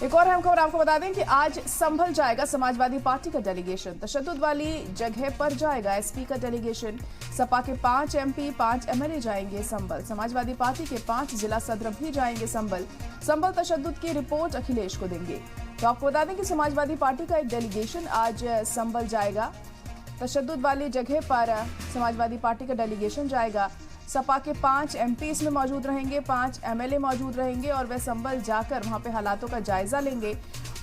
एक और अहम खबर आपको बता दें कि आज संभल जाएगा समाजवादी पार्टी का डेलीगेशन। तशद्दुद वाली जगह पर जाएगा एसपी का डेलीगेशन। सपा के 5 एमपी 5 एमएलए जाएंगे संभल। समाजवादी पार्टी के 5 जिला सदर भी जाएंगे संभल तशद्दुद की रिपोर्ट अखिलेश को देंगे। तो आपको बता दें कि समाजवादी पार्टी का एक डेलीगेशन आज संभल जाएगा। तशद्दुद वाली जगह पर समाजवादी पार्टी का डेलीगेशन जाएगा। सपा के 5 एमपी इसमें मौजूद रहेंगे, 5 एमएलए मौजूद रहेंगे और वे संभल जाकर वहां पे हालातों का जायजा लेंगे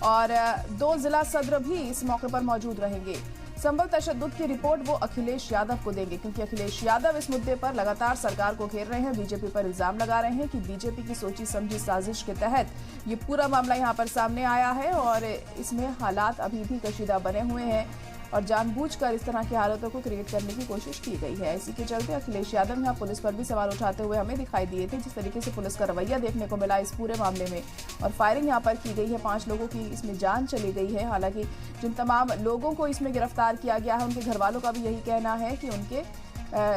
और 2 जिला सदर भी इस मौके पर मौजूद रहेंगे। संभल तशद्दुद की रिपोर्ट वो अखिलेश यादव को देंगे, क्योंकि अखिलेश यादव इस मुद्दे पर लगातार सरकार को घेर रहे हैं। बीजेपी पर इल्जाम लगा रहे हैं कि बीजेपी की सोची समझी साजिश के तहत ये पूरा मामला यहाँ पर सामने आया है और इसमें हालात अभी भी कशीदा बने हुए हैं और जानबूझकर इस तरह की हालतों को क्रिएट करने की कोशिश की गई है। इसी के चलते अखिलेश यादव यहाँ पुलिस पर भी सवाल उठाते हुए हमें दिखाई दिए थे। जिस तरीके से पुलिस का रवैया देखने को मिला इस पूरे मामले में और फायरिंग यहाँ पर की गई है, 5 लोगों की इसमें जान चली गई है। हालांकि जिन तमाम लोगों को इसमें गिरफ्तार किया गया है उनके घर वालों का भी यही कहना है कि उनके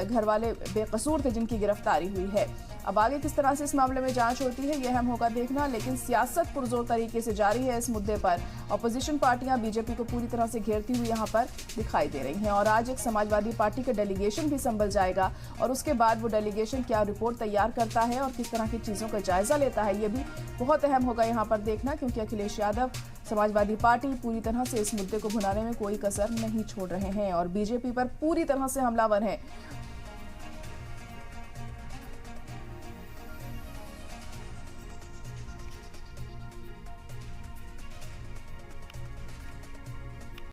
घर वाले बेकसूर थे जिनकी गिरफ्तारी हुई है। अब आगे किस तरह से इस मामले में जांच होती है यह अहम होगा देखना, लेकिन सियासत पुरजोर तरीके से जारी है इस मुद्दे पर। अपोजिशन पार्टियां बीजेपी को पूरी तरह से घेरती हुई यहां पर दिखाई दे रही हैं और आज एक समाजवादी पार्टी का डेलीगेशन भी संभल जाएगा और उसके बाद वो डेलीगेशन क्या रिपोर्ट तैयार करता है और किस तरह की चीज़ों का जायजा लेता है, ये भी बहुत अहम होगा यहाँ पर देखना, क्योंकि अखिलेश यादव समाजवादी पार्टी पूरी तरह से इस मुद्दे को भुनाने में कोई कसर नहीं छोड़ रहे हैं और बीजेपी पर पूरी तरह से हमलावर हैं।